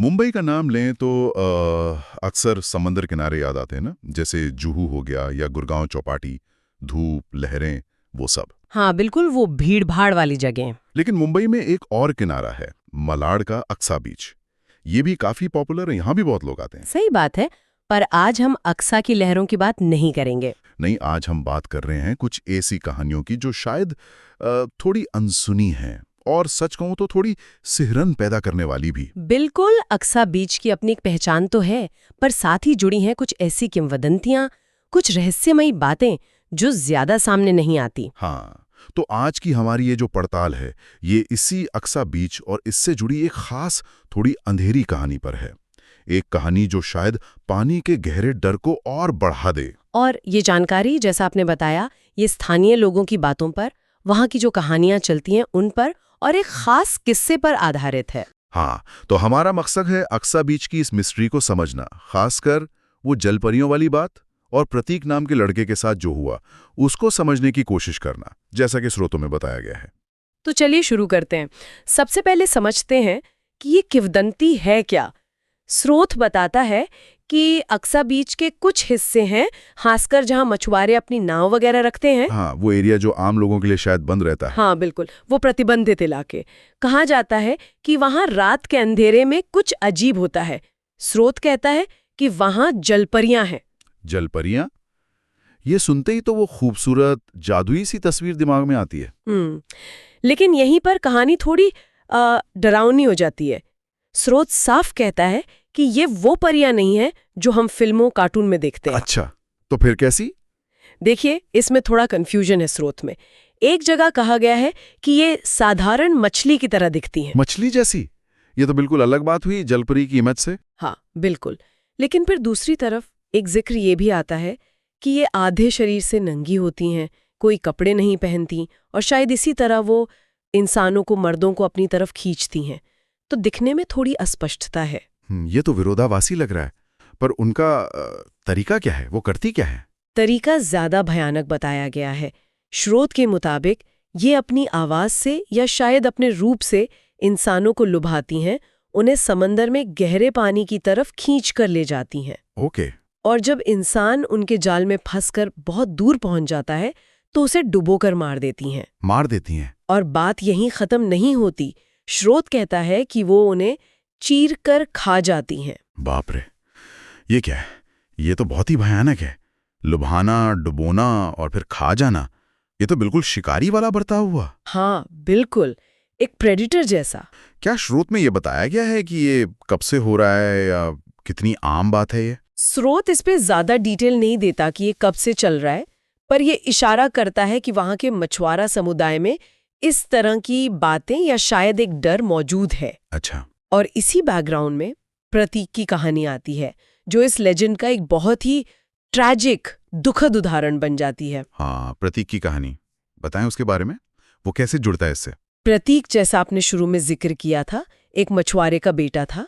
मुंबई का नाम लें तो अक्सर समंदर किनारे याद आते हैं ना, जैसे जुहू हो गया या गुड़गांव चौपाटी, धूप, लहरें, वो सब। हाँ बिल्कुल, वो भीड़ भाड़ वाली जगह। लेकिन मुंबई में एक और किनारा है, मलाड का अक्सा बीच। ये भी काफी पॉपुलर है, यहाँ भी बहुत लोग आते हैं। सही बात है, पर आज हम अक्सा की लहरों की बात नहीं करेंगे। नहीं, आज हम बात कर रहे हैं कुछ ऐसी कहानियों की जो शायद थोड़ी अनसुनी हैं और सच कहूं तो थोड़ी सिहरन पैदा करने वाली भी। बिल्कुल, अक्सा बीच की अपनी एक पहचान तो है, पर साथ ही जुड़ी हैं कुछ ऐसी किंवदंतियां, कुछ रहस्यमयी बातें जो ज्यादा सामने नहीं आती। हाँ, तो आज की हमारी ये जो पड़ताल है, ये इसी अक्सा बीच और इससे जुड़ी एक खास थोड़ी अंधेरी कहानी पर है। एक कहानी जो शायद पानी के गहरे डर को और बढ़ा दे। और ये जानकारी, जैसा आपने बताया, ये स्थानीय लोगों की बातों पर, वहाँ की जो कहानियां चलती हैं उन पर और एक खास किस्से पर आधारित है। हाँ, तो हमारा मकसद है अक्सा बीच की इस मिस्ट्री को समझना, खासकर वो जलपरियों वाली बात और प्रतीक नाम के लड़के के साथ जो हुआ, उसको समझने की कोशिश करना, जैसा कि स्रोतों में बताया गया है। तो चलिए शुरू करते हैं। सबसे पहले समझते हैं कि ये किंवदंती है क्या। स्रोत बताता है कि अक्सा बीच के कुछ हिस्से हैं, खासकर जहां मछुआरे अपनी नाव वगैरह रखते हैं। हाँ, वो एरिया जो आम लोगों के लिए शायद बंद रहता है। हाँ बिल्कुल, वो प्रतिबंधित इलाके। कहा जाता है कि वहां रात के अंधेरे में कुछ अजीब होता है। स्रोत कहता है कि वहां जलपरियां हैं। जलपरियां? ये सुनते ही तो वो खूबसूरत जादुई सी तस्वीर दिमाग में आती है। लेकिन यहीं पर कहानी थोड़ी डरावनी हो जाती है। स्रोत साफ कहता है कि ये वो परियां नहीं है जो हम फिल्मों कार्टून में देखते हैं। अच्छा, तो फिर कैसी? देखिए, इसमें थोड़ा कंफ्यूजन है स्रोत में। एक जगह कहा गया है कि ये साधारण मछली की तरह दिखती हैं। मछली जैसी? ये तो बिल्कुल अलग बात हुई जलपरी की इमेज से। हाँ बिल्कुल, लेकिन फिर दूसरी तरफ एक जिक्र ये भी आता है कि ये आधे शरीर से नंगी होती हैं, कोई कपड़े नहीं पहनती, और शायद इसी तरह वो इंसानों को, मर्दों को अपनी तरफ खींचती हैं। तो दिखने में थोड़ी अस्पष्टता है। ये तो विरोधाभासी लग रहा है। पर उनका तरीका क्या है? वो करती क्या है? तरीका ज्यादा भयानक बताया गया है। स्रोत के मुताबिक ये अपनी आवाज से या शायद अपने रूप से इंसानों को लुभाती हैं, उन्हें समंदर में गहरे पानी की तरफ खींच कर ले जाती हैं। ओके। और जब इंसान उनके जाल में फंसकर बहुत दूर पहुंच जाता है तो उसे डुबोकर मार देती हैं। मार देती हैं? और बात यहीं खत्म नहीं होती। स्रोत कहता है कि वो उन्हें चीर कर खा जाती हैं। बाप रे, ये क्या है? ये तो बहुत ही भयानक है। लुभाना, डुबोना और फिर खा जाना, ये तो बिल्कुल शिकारी वाला बर्ताव हुआ। हाँ बिल्कुल, एक प्रेडिटर जैसा। क्या स्रोत में ये बताया गया है कि ये कब से हो रहा है या कितनी आम बात है ये? स्रोत इस पे ज्यादा डिटेल नहीं देता कि ये कब से चल रहा है, पर ये इशारा करता है कि वहां के मछुआरा समुदाय में इस तरह की बातें या शायद एक डर मौजूद है। अच्छा। और इसी बैकग्राउंड में प्रतीक की कहानी आती है, जो इस लेजेंड का एक बहुत ही ट्रैजिक, दुखद उदाहरण बन जाती है। हाँ, प्रतीक की कहानी बताएं उसके बारे में। वो कैसे जुड़ता है इससे? प्रतीक, जैसा आपने शुरू में जिक्र किया था, एक मछुआरे का बेटा था।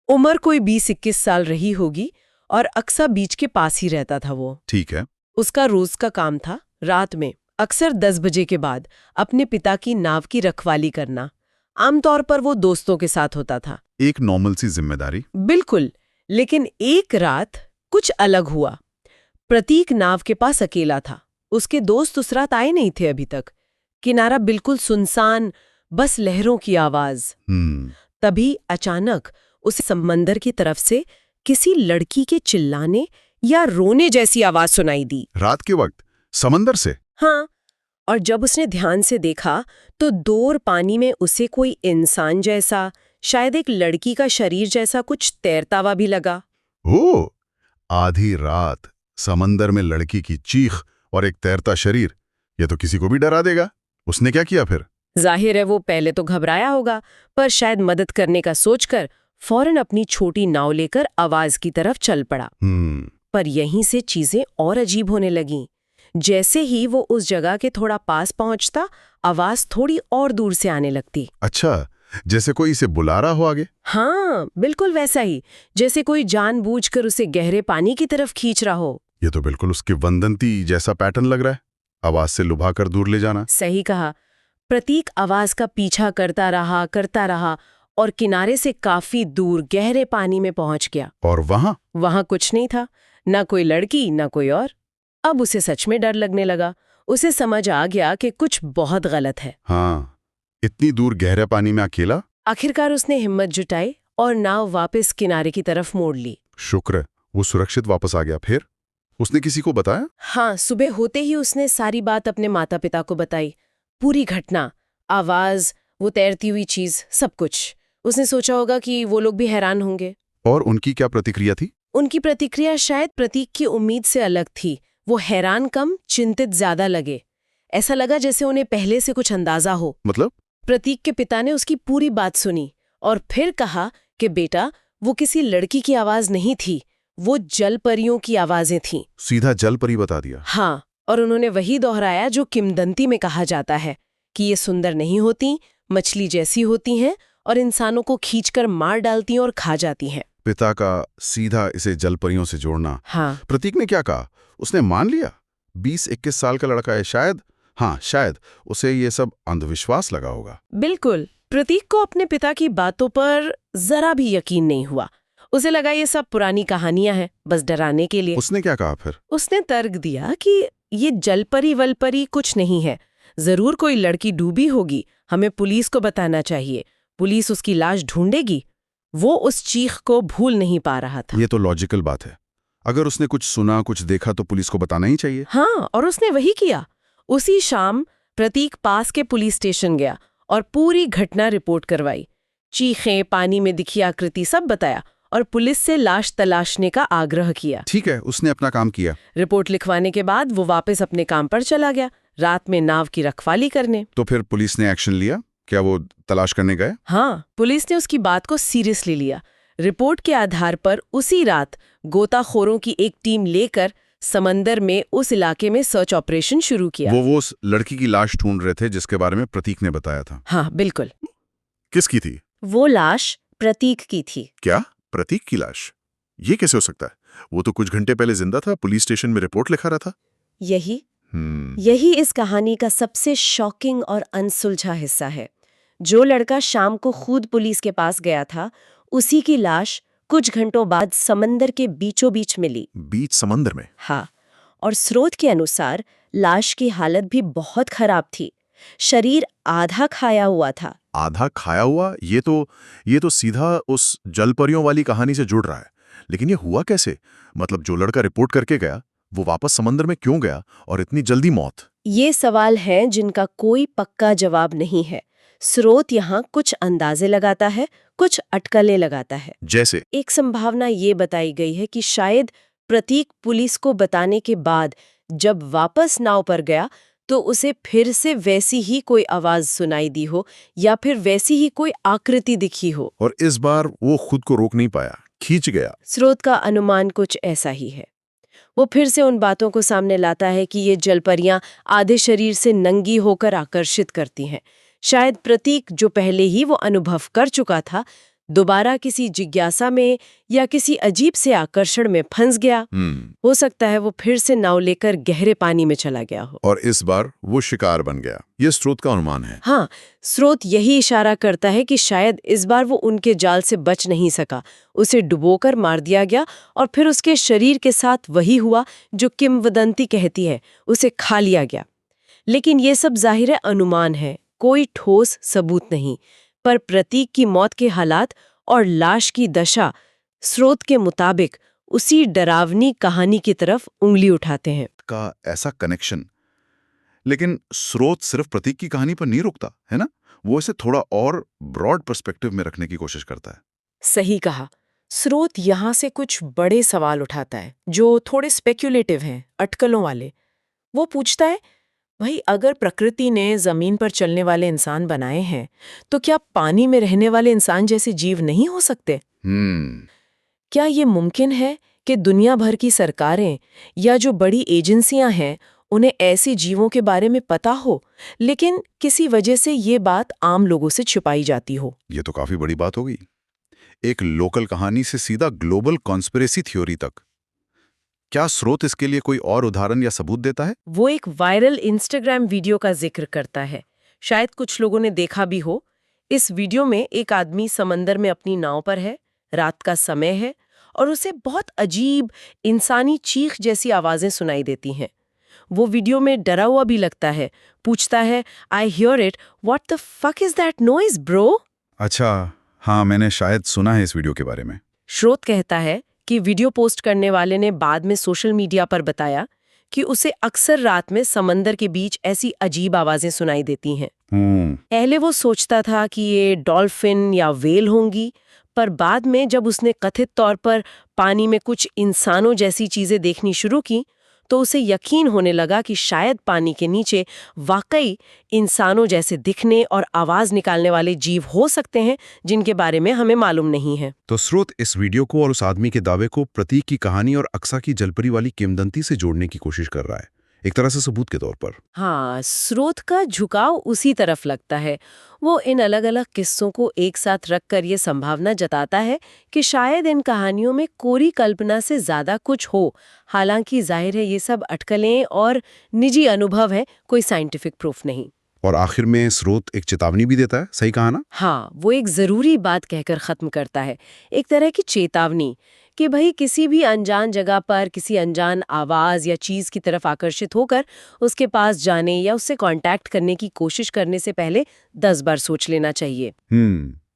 उम्र कोई 20-21 साल रही होगी और अक्सा बीच के पास ही रहता था वो। ठीक है। उसका रोज का काम था रात में अक्सर 10 बजे के बाद अपने पिता की नाव की रखवाली करना। आमतौर पर वो दोस्तों के साथ होता था। एक नॉर्मल सी जिम्मेदारी। बिल्कुल, लेकिन एक रात कुछ अलग हुआ। प्रतीक नाव के पास अकेला था। उसके दोस्त उस रात आए नहीं थे अभी तक। किनारा बिल्कुल सुनसान, बस लहरों की आवाज। तभी अचानक उसे समंदर की तरफ से किसी लड़की के चिल्लाने या रोने जैसी आवाज सुनाई दी। रात के वक्त समंदर से? हाँ, और जब उसने ध्यान से देखा तो दूर पानी में उसे कोई इंसान जैसा, शायद एक लड़की का शरीर जैसा कुछ तैरता हुआ भी लगा। ओह, आधी रात समंदर में लड़की की चीख और एक तैरता शरीर, ये तो किसी को भी डरा देगा। उसने क्या किया फिर? जाहिर है वो पहले तो घबराया होगा, पर शायद मदद करने का सोचकर फौरन अपनी छोटी नाव लेकर आवाज की तरफ चल पड़ा। पर यहीं से चीजें और अजीब होने लगीं। जैसे ही वो उस जगह के थोड़ा पास पहुंचता, आवाज थोड़ी और दूर से आने लगती। अच्छा, जैसे कोई इसे बुला रहा हो आगे? हाँ बिल्कुल वैसा ही, जैसे कोई जानबूझकर उसे गहरे पानी की तरफ खींच रहा हो। ये तो बिल्कुल उसकी वंदंती जैसा पैटर्न लग रहा है, आवाज से लुभा कर दूर ले जाना। सही कहा। प्रतीक आवाज का पीछा करता रहा और किनारे से काफी दूर गहरे पानी में पहुंच गया। और वहां वहां कुछ नहीं था, ना कोई लड़की ना कोई और। अब उसे सच में डर लगने लगा। उसे समझ आ गया कि कुछ बहुत गलत है। हाँ, इतनी दूर गहरे पानी में अकेला। आखिरकार उसने हिम्मत जुटाई और नाव वापस किनारे की तरफ मोड़ ली। शुक्र है, वो सुरक्षित वापस आ गया। फिर उसने किसी को बताया? हाँ, सुबह होते ही उसने सारी बात अपने माता पिता को बताई। पूरी घटना, आवाज, वो तैरती हुई चीज, सब कुछ। उसने सोचा होगा कि वो लोग भी हैरान होंगे। और उनकी क्या प्रतिक्रिया थी? उनकी प्रतिक्रिया शायद प्रतीक की उम्मीद से अलग थी। वो हैरान कम, चिंतित ज्यादा लगे। ऐसा लगा जैसे उन्हें पहले से कुछ अंदाजा हो। मतलब? प्रतीक के पिता ने उसकी पूरी बात सुनी और फिर कहा कि बेटा, वो किसी लड़की की आवाज नहीं थी, वो जल परियों की आवाजें थीं। सीधा जल परी बता दिया? हाँ, और उन्होंने वही दोहराया जो किंवदंती में कहा जाता है कि ये सुंदर नहीं होती, मछली जैसी होती हैं और इंसानों को खींचकर मार डालती हैं और खा जाती हैं। पिता का सीधा इसे जल परियों से जोड़ना। हाँ, प्रतीक ने क्या कहा? उसने मान लिया 20-21 साल का लड़का है शायद। हाँ, शायद उसे ये सब अंधविश्वास लगा होगा। बिल्कुल। प्रतीक को अपने पिता की बातों पर जरा भी यकीन नहीं हुआ। उसे लगा ये सब पुरानी कहानियां हैं, बस डराने के लिए। उसने क्या कहा फिर? उसने तर्क दिया कि ये जलपरी वलपरी कुछ नहीं है, जरूर कोई लड़की डूबी होगी, हमें पुलिस को बताना चाहिए, पुलिस उसकी लाश ढूंढेगी। वो उस चीख को भूल नहीं पा रहा था। ये तो लॉजिकल बात है। अगर उसने कुछ सुना, कुछ देखा तो पुलिस को बताना ही चाहिए। हाँ, और उसने वही किया। उसी शाम प्रतीक पास के पुलिस स्टेशन गया और पूरी घटना रिपोर्ट करवाई। चीखें, पानी में दिखी आकृति, सब बताया और पुलिस से लाश तलाशने का आग्रह किया। ठीक है, उसने अपना काम किया। रिपोर्ट लिखवाने के बाद वो वापस अपने काम पर चला गया, रात में नाव की रखवाली करने। तो फिर पुलिस ने एक्शन लिया? क्या वो तलाश करने गए? हाँ, पुलिस ने उसकी बात को सीरियसली लिया। रिपोर्ट के आधार पर उसी रात गोताखोरों की एक टीम लेकर समंदर में उस इलाके में सर्च ऑपरेशन शुरू किया। वो उस लड़की की लाश ढूंढ रहे थे जिसके बारे में प्रतीक ने बताया था। हाँ, बिल्कुल। किसकी थी? वो लाश प्रतीक की थी। क्या? प्रतीक की लाश? ये कैसे हो सकता है? वो तो कुछ घंटे पहले जिंदा था, पुलिस स्टेशन में रिपोर्ट लिखा रहा था। यही इस कहानी का सबसे शॉकिंग और अनसुलझा हिस्सा है। जो लड़का शाम को खुद पुलिस के पास गया था, उसी की लाश कुछ घंटों बाद समंदर के बीचों बीच मिली। बीच समंदर में? हाँ, और स्रोत के अनुसार लाश की हालत भी बहुत खराब थी। शरीर आधा खाया हुआ था। आधा खाया हुआ? ये तो सीधा उस जलपरियों वाली कहानी से जुड़ रहा है। लेकिन ये हुआ कैसे? मतलब जो लड़का रिपोर्ट करके गया, वो वापस समंदर में क्यों गया और इतनी जल्दी मौत? ये सवाल हैं जिनका कोई पक्का जवाब नहीं है। स्रोत यहाँ कुछ अंदाजे लगाता है, कुछ अटकलें लगाता है। जैसे? एक संभावना ये बताई गई है कि शायद प्रतीक पुलिस को बताने के बाद जब वापस नाव पर गया तो उसे फिर से वैसी ही कोई आवाज सुनाई दी हो या फिर वैसी ही कोई आकृति दिखी हो। और इस बार वो खुद को रोक नहीं पाया, खींच गया। स्रोत का अनुमान कुछ ऐसा ही है। वो फिर से उन बातों को सामने लाता है कि ये जलपरियां आधे शरीर से नंगी होकर आकर्षित करती हैं। शायद प्रतीक, जो पहले ही वो अनुभव कर चुका था, दोबारा किसी जिज्ञासा में या किसी अजीब से आकर्षण में फंस गया। हो सकता है वो फिर से नाव लेकर गहरे पानी में चला गया हो और इस बार वो शिकार बन गया। ये स्रोत का अनुमान है। हाँ, स्रोत यही इशारा करता है कि शायद इस बार वो उनके जाल से बच नहीं सका, उसे डुबोकर मार दिया गया और फिर उसके शरीर के साथ वही हुआ जो किंवदंती कहती है, उसे खा लिया गया। लेकिन ये सब जाहिर अनुमान है, कोई ठोस सबूत नहीं। पर प्रतीक की मौत के हालात और लाश की दशा स्रोत के मुताबिक उसी डरावनी कहानी की तरफ उंगली उठाते हैं। का ऐसा कनेक्शन। लेकिन स्रोत सिर्फ प्रतीक की कहानी पर नहीं रुकता है ना, वो इसे थोड़ा और ब्रॉड पर्सपेक्टिव में रखने की कोशिश करता है। सही कहा। स्रोत यहाँ से कुछ बड़े सवाल उठाता है जो थोड़े स्पेक्युलेटिव हैं, अटकलों वाले। वो पूछता है, भाई अगर प्रकृति ने जमीन पर चलने वाले इंसान बनाए हैं, तो क्या पानी में रहने वाले इंसान जैसे जीव नहीं हो सकते? क्या ये मुमकिन है कि दुनिया भर की सरकारें या जो बड़ी एजेंसियां हैं, उन्हें ऐसे जीवों के बारे में पता हो, लेकिन किसी वजह से ये बात आम लोगों से छुपाई जाती हो? ये तो काफी बड़ी बात होगी। एक लोकल कहानी से सीधा ग्लोबल कॉन्स्पिरेसी थ्योरी तक। क्या स्रोत इसके लिए कोई और उदाहरण या सबूत देता है? वो एक वायरल इंस्टाग्राम वीडियो का जिक्र करता है। शायद कुछ लोगों ने देखा भी हो। इस वीडियो में एक आदमी समंदर में अपनी नाव पर है, रात का समय है और उसे बहुत अजीब इंसानी चीख जैसी आवाजें सुनाई देती हैं। वो वीडियो में डरा हुआ भी लगता है, पूछता है, I hear it, what the fuck is that noise bro? अच्छा, हाँ, मैंने शायद सुना है इस वीडियो के बारे में। स्रोत कहता है कि वीडियो पोस्ट करने वाले ने बाद में सोशल मीडिया पर बताया कि उसे अक्सर रात में समंदर के बीच ऐसी अजीब आवाजें सुनाई देती हैं। पहले वो सोचता था कि ये डॉल्फिन या व्हेल होंगी, पर बाद में जब उसने कथित तौर पर पानी में कुछ इंसानों जैसी चीजें देखनी शुरू की, तो उसे यकीन होने लगा कि शायद पानी के नीचे वाकई इंसानों जैसे दिखने और आवाज निकालने वाले जीव हो सकते हैं, जिनके बारे में हमें मालूम नहीं है। तो स्रोत इस वीडियो को और उस आदमी के दावे को प्रतीक की कहानी और अक्सा की जलपरी वाली किंवदंती से जोड़ने की कोशिश कर रहा है, एक तरह से सबूत के तौर पर। हाँ, स्रोत का झुकाव उसी तरफ लगता है। वो इन अलग अलग किस्सों को एक साथ रखकर ये संभावना जताता है कि शायद इन कहानियों में कोरी कल्पना से ज्यादा कुछ हो। हालांकि जाहिर है ये सब अटकलें और निजी अनुभव है, कोई साइंटिफिक प्रूफ नहीं। और आखिर में स्रोत एक चेतावनी भी देता है, सही कहा ना? हाँ, वो एक जरूरी बात कहकर खत्म करता है, एक तरह की चेतावनी कि भाई किसी भी अनजान जगह पर किसी अनजान आवाज या चीज की तरफ आकर्षित होकर उसके पास जाने या उससे कांटेक्ट करने की कोशिश करने से पहले 10 बार सोच लेना चाहिए।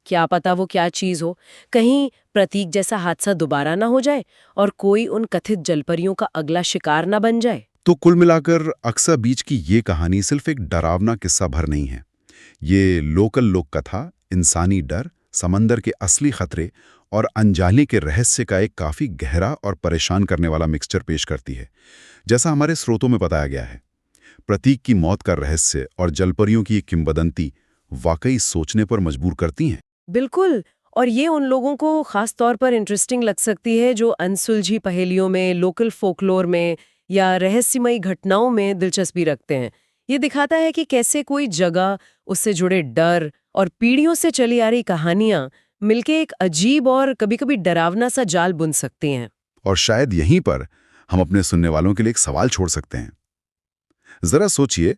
क्या पता वो क्या चीज हो, कहीं प्रतीक जैसा हादसा दोबारा ना हो जाए और कोई उन कथित जलपरियों का अगला शिकार ना बन जाए। तो कुल मिलाकर अक्सा बीच की ये कहानी सिर्फ एक डरावना किस्सा भर नहीं है। ये लोकल लोक कथा, इंसानी डर, समंदर के असली खतरे और अनजाने के रहस्य का एक काफी गहरा और परेशान करने वाला मिक्सचर पेश करती है। जैसा हमारे स्रोतों में बताया गया है, प्रतीक की मौत का रहस्य और जलपरियों की एक किंवदंती वाकई सोचने पर मजबूर करती हैं। बिल्कुल, और ये उन लोगों को खास तौर पर इंटरेस्टिंग लग सकती है जो अनसुलझी पहेलियों में, लोकल फोकलोर में या रहस्यमयी घटनाओं में दिलचस्पी रखते हैं। ये दिखाता है कि कैसे कोई जगह, उससे जुड़े डर और पीढ़ियों से चली आ रही कहानियां मिलके एक अजीब और कभी-कभी डरावना सा जाल बुन सकती हैं। और शायद यहीं पर हम अपने सुनने वालों के लिए एक सवाल छोड़ सकते हैं। जरा सोचिए,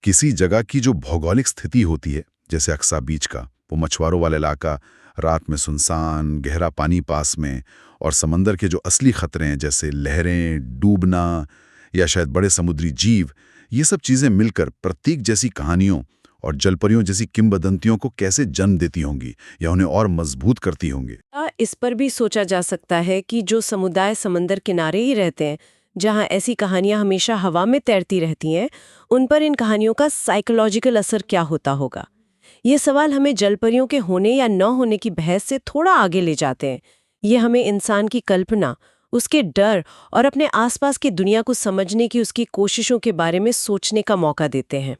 किसी जगह की जो भौगोलिक स्थिति होती है, जैसे अक्सा बीच का वो मछुआरों वाला इलाका, रात में सुनसान, गहरा पानी पास में, और समंदर के जो असली खतरे हैं जैसे लहरें, डूबना या शायद बड़े समुद्री जीव, ये सब चीजें मिलकर प्रतीक जैसी कहानियों और जलपरियों जैसी किंवदंतियों को कैसे जन्म देती होंगी या उन्हें और मजबूत करती होंगी। इस पर भी सोचा जा सकता है कि जो समुदाय समंदर किनारे ही रहते हैं, जहां ऐसी कहानियां हमेशा हवा में तैरती रहती हैं, उन पर इन कहानियों का साइकोलॉजिकल असर क्या होता होगा। ये सवाल हमें जलपरियों के होने या न होने की बहस से थोड़ा आगे ले जाते हैं। ये हमें इंसान की कल्पना, उसके डर और अपने आसपास की दुनिया को समझने की उसकी कोशिशों के बारे में सोचने का मौका देते हैं।